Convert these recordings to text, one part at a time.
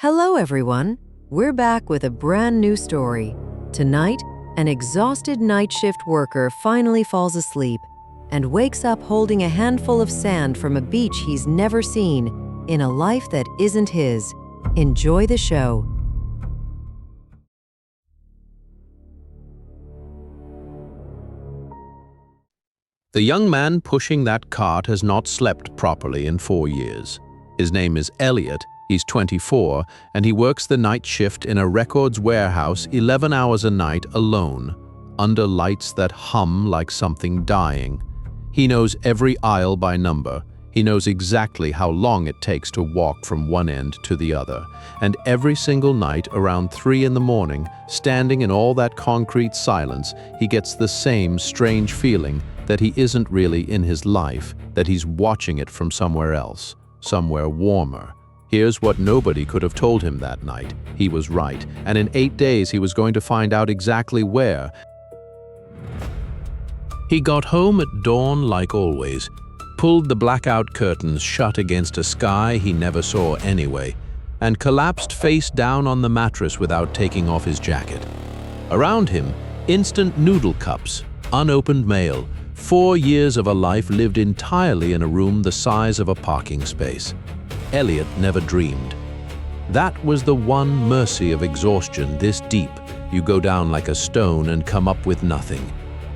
Hello, everyone. We're back with a brand new story. Tonight, an exhausted night shift worker finally falls asleep and wakes up holding a handful of sand from a beach he's never seen in a life that isn't his. Enjoy the show. The young man pushing that cart has not slept properly in 4 years. His name is Elliot, he's 24, and he works the night shift in a records warehouse 11 hours a night alone, under lights that hum like something dying. He knows every aisle by number. He knows exactly how long it takes to walk from one end to the other. And every single night around 3 in the morning, standing in all that concrete silence, he gets the same strange feeling that he isn't really in his life, that he's watching it from somewhere else, somewhere warmer. Here's what nobody could have told him that night. He was right, and in 8 days he was going to find out exactly where. He got home at dawn like always, pulled the blackout curtains shut against a sky he never saw anyway, and collapsed face down on the mattress without taking off his jacket. Around him, instant noodle cups, unopened mail. 4 years of a life lived entirely in a room the size of a parking space. Elliot never dreamed. That was the one mercy of exhaustion this deep. You go down like a stone and come up with nothing.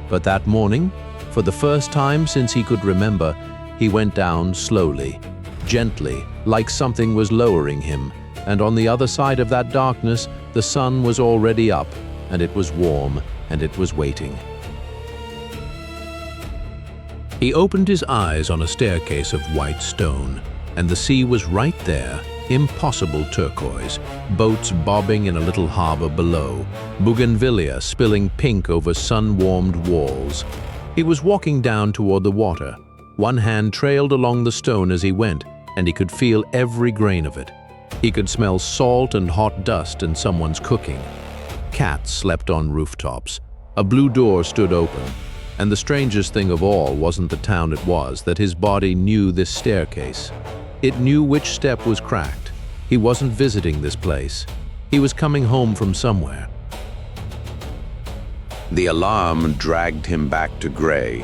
But that morning, for the first time since he could remember, he went down slowly, gently, like something was lowering him, and on the other side of that darkness, the sun was already up, and it was warm, and it was waiting. He opened his eyes on a staircase of white stone, and the sea was right there, impossible turquoise, boats bobbing in a little harbor below, bougainvillea spilling pink over sun-warmed walls. He was walking down toward the water. One hand trailed along the stone as he went, and he could feel every grain of it. He could smell salt and hot dust and someone's cooking. Cats slept on rooftops. A blue door stood open. And the strangest thing of all wasn't the town it was, that his body knew this staircase. It knew which step was cracked. He wasn't visiting this place. He was coming home from somewhere. The alarm dragged him back to gray.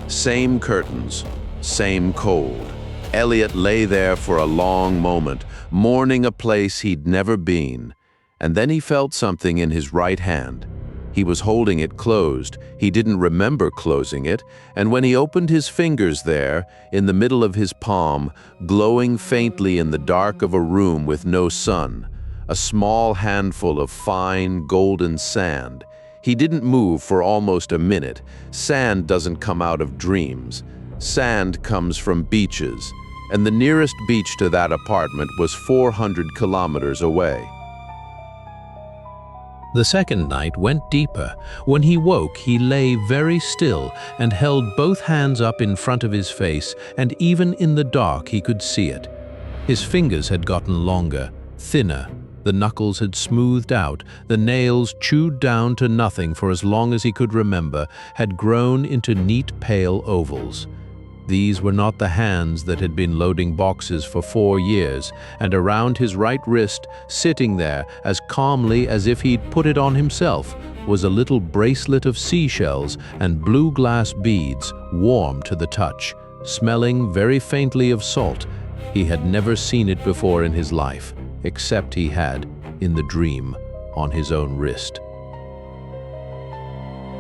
Same curtains, same cold. Elliot lay there for a long moment, mourning a place he'd never been. And then he felt something in his right hand. He was holding it closed. He didn't remember closing it, and when he opened his fingers there, in the middle of his palm, glowing faintly in the dark of a room with no sun, a small handful of fine, golden sand. He didn't move for almost a minute. Sand doesn't come out of dreams. Sand comes from beaches, and the nearest beach to that apartment was 400 kilometers away. The second night went deeper. When he woke, he lay very still and held both hands up in front of his face, and even in the dark he could see it. His fingers had gotten longer, thinner. The knuckles had smoothed out, the nails, chewed down to nothing for as long as he could remember, had grown into neat pale ovals. These were not the hands that had been loading boxes for 4 years, and around his right wrist, sitting there as calmly as if he'd put it on himself, was a little bracelet of seashells and blue glass beads, warm to the touch, smelling very faintly of salt. He had never seen it before in his life, except he had, in the dream, on his own wrist.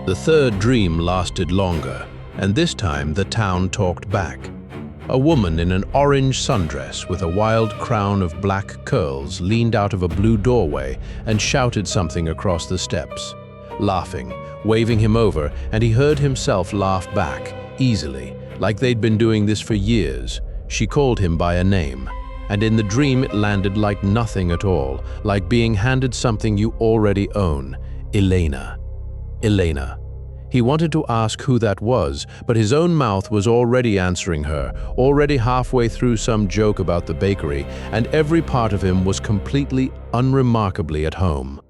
The third dream lasted longer. And this time the town talked back. A woman in an orange sundress with a wild crown of black curls leaned out of a blue doorway and shouted something across the steps, laughing, waving him over, and he heard himself laugh back, easily, like they'd been doing this for years. She called him by a name, and in the dream it landed like nothing at all, like being handed something you already own. Elena. Elena. He wanted to ask who that was, but his own mouth was already answering her, already halfway through some joke about the bakery, and every part of him was completely, unremarkably at home.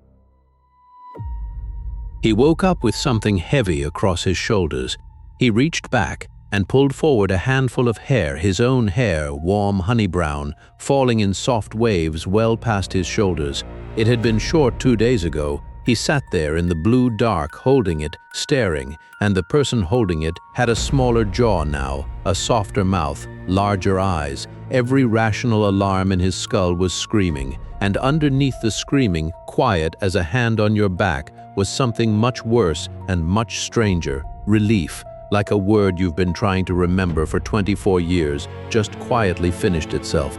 He woke up with something heavy across his shoulders. He reached back, and pulled forward a handful of hair, his own hair, warm honey brown, falling in soft waves well past his shoulders. It had been short 2 days ago. He sat there in the blue dark, holding it, staring, and the person holding it had a smaller jaw now, a softer mouth, larger eyes. Every rational alarm in his skull was screaming, and underneath the screaming, quiet as a hand on your back, was something much worse and much stranger: relief, like a word you've been trying to remember for 24 years, just quietly finished itself.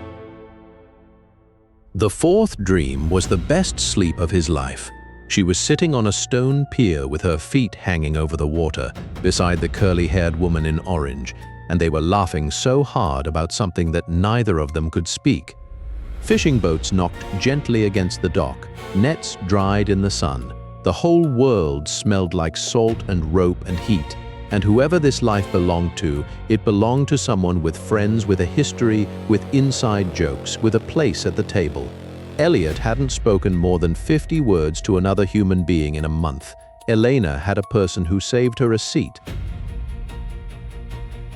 The fourth dream was the best sleep of his life. She was sitting on a stone pier with her feet hanging over the water, beside the curly-haired woman in orange, and they were laughing so hard about something that neither of them could speak. Fishing boats knocked gently against the dock, nets dried in the sun. The whole world smelled like salt and rope and heat, and whoever this life belonged to, it belonged to someone with friends, with a history, with inside jokes, with a place at the table. Elliot hadn't spoken more than 50 words to another human being in a month. Elena had a person who saved her a seat.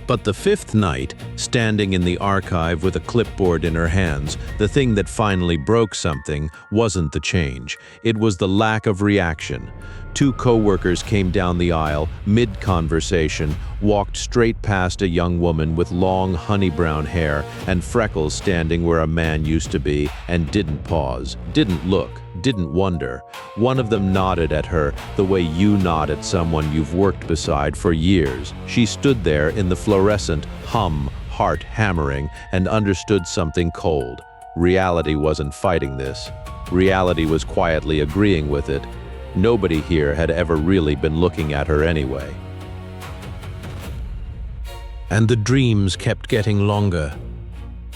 But the fifth night, standing in the archive with a clipboard in her hands, the thing that finally broke something wasn't the change. It was the lack of reaction. 2 co-workers came down the aisle, mid-conversation, walked straight past a young woman with long honey-brown hair and freckles standing where a man used to be, and didn't pause, didn't look, didn't wonder. One of them nodded at her the way you nod at someone you've worked beside for years. She stood there in the fluorescent heart hammering, and understood something cold. Reality wasn't fighting this. Reality was quietly agreeing with it. Nobody here had ever really been looking at her anyway. And the dreams kept getting longer.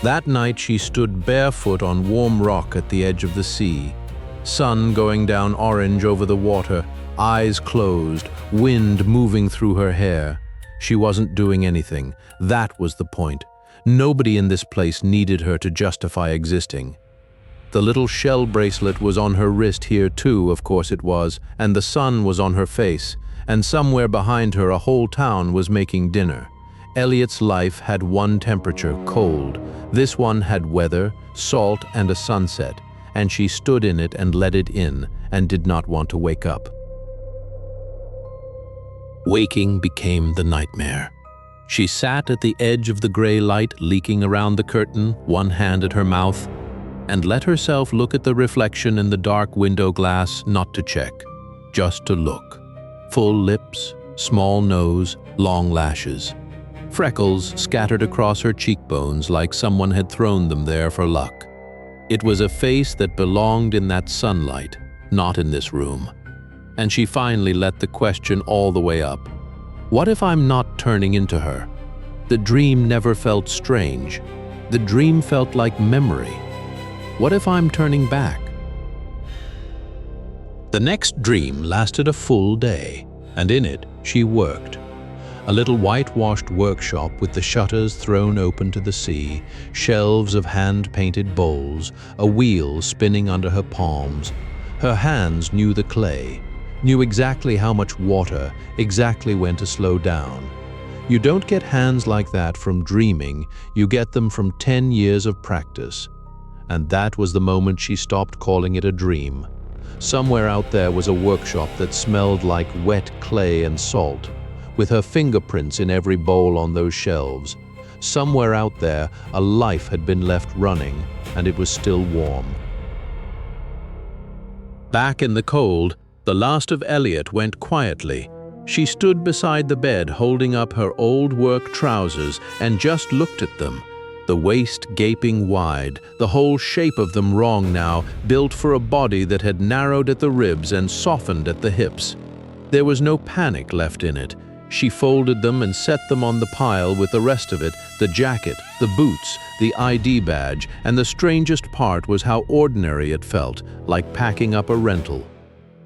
That night she stood barefoot on warm rock at the edge of the sea. Sun going down orange over the water, eyes closed, wind moving through her hair. She wasn't doing anything. That was the point. Nobody in this place needed her to justify existing. The little shell bracelet was on her wrist here too, of course it was, and the sun was on her face, and somewhere behind her a whole town was making dinner. Elliot's life had one temperature, cold. This one had weather, salt, and a sunset, and she stood in it and let it in, and did not want to wake up. Waking became the nightmare. She sat at the edge of the gray light leaking around the curtain, one hand at her mouth, and let herself look at the reflection in the dark window glass, not to check, just to look. Full lips, small nose, long lashes. Freckles scattered across her cheekbones like someone had thrown them there for luck. It was a face that belonged in that sunlight, not in this room. And she finally let the question all the way up. What if I'm not turning into her? The dream never felt strange. The dream felt like memory. What if I'm turning back? The next dream lasted a full day, and in it she worked. A little whitewashed workshop with the shutters thrown open to the sea, shelves of hand-painted bowls, a wheel spinning under her palms. Her hands knew the clay, knew exactly how much water, exactly when to slow down. You don't get hands like that from dreaming, you get them from 10 years of practice. And that was the moment she stopped calling it a dream. Somewhere out there was a workshop that smelled like wet clay and salt, with her fingerprints in every bowl on those shelves. Somewhere out there, a life had been left running, and it was still warm. Back in the cold, the last of Elliot went quietly. She stood beside the bed, holding up her old work trousers, and just looked at them. The waist gaping wide, the whole shape of them wrong now, built for a body that had narrowed at the ribs and softened at the hips. There was no panic left in it. She folded them and set them on the pile with the rest of it, the jacket, the boots, the ID badge, and the strangest part was how ordinary it felt, like packing up a rental.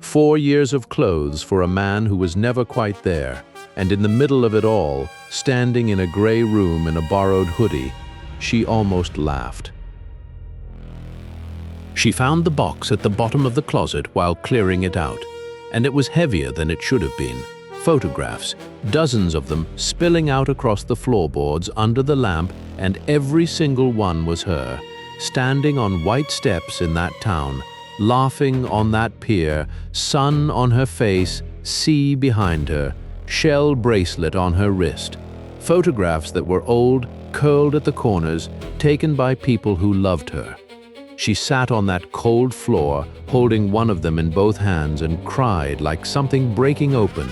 4 years of clothes for a man who was never quite there, and in the middle of it all, standing in a gray room in a borrowed hoodie, she almost laughed. She found the box at the bottom of the closet while clearing it out, and it was heavier than it should have been. photographs, dozens of them spilling out across the floorboards under the lamp, and every single one was her, standing on white steps in that town, laughing on that pier, sun on her face, sea behind her, shell bracelet on her wrist. Photographs that were old, curled at the corners, taken by people who loved her. She sat on that cold floor, holding one of them in both hands, and cried like something breaking open.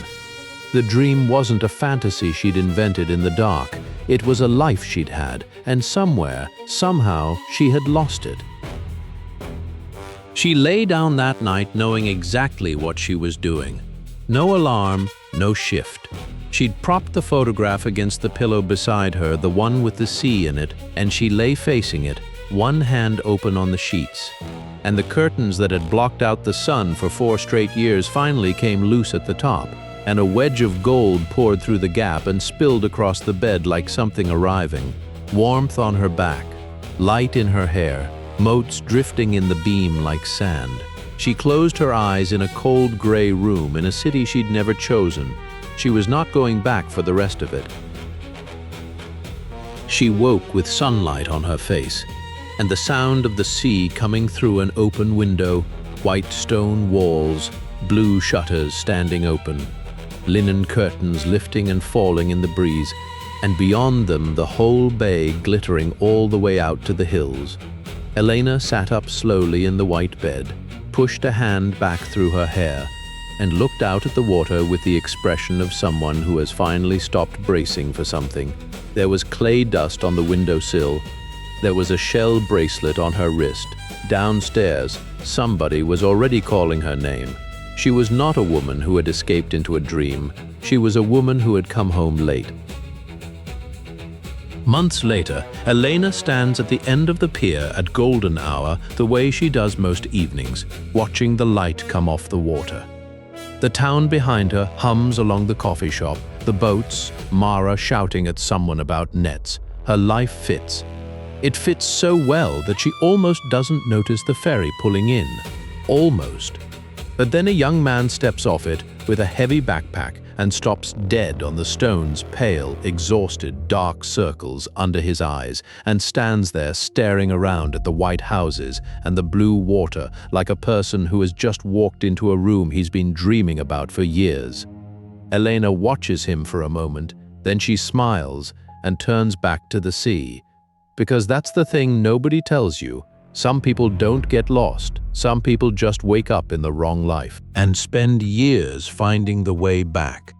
The dream wasn't a fantasy she'd invented in the dark. It was a life she'd had, and somewhere, somehow, she had lost it. She lay down that night knowing exactly what she was doing. No alarm, no shift. She'd propped the photograph against the pillow beside her, the one with the sea in it, and she lay facing it, one hand open on the sheets. And the curtains that had blocked out the sun for 4 straight years finally came loose at the top, and a wedge of gold poured through the gap and spilled across the bed like something arriving. Warmth on her back, light in her hair, motes drifting in the beam like sand. She closed her eyes in a cold gray room in a city she'd never chosen. She was not going back for the rest of it. She woke with sunlight on her face, and the sound of the sea coming through an open window, white stone walls, blue shutters standing open, linen curtains lifting and falling in the breeze, and beyond them the whole bay glittering all the way out to the hills. Elena sat up slowly in the white bed, pushed a hand back through her hair, and looked out at the water with the expression of someone who has finally stopped bracing for something. There was clay dust on the windowsill. There was a shell bracelet on her wrist. Downstairs, somebody was already calling her name. She was not a woman who had escaped into a dream. She was a woman who had come home late. Months later, Elena stands at the end of the pier at golden hour the way she does most evenings, watching the light come off the water. The town behind her hums along the coffee shop, the boats, Mara shouting at someone about nets. Her life fits. It fits so well that she almost doesn't notice the ferry pulling in. Almost. But then a young man steps off it with a heavy backpack and stops dead on the stones, pale, exhausted, dark circles under his eyes, and stands there staring around at the white houses and the blue water like a person who has just walked into a room he's been dreaming about for years. Elena watches him for a moment, then she smiles and turns back to the sea. Because that's the thing nobody tells you. Some people don't get lost. Some people just wake up in the wrong life and spend years finding the way back.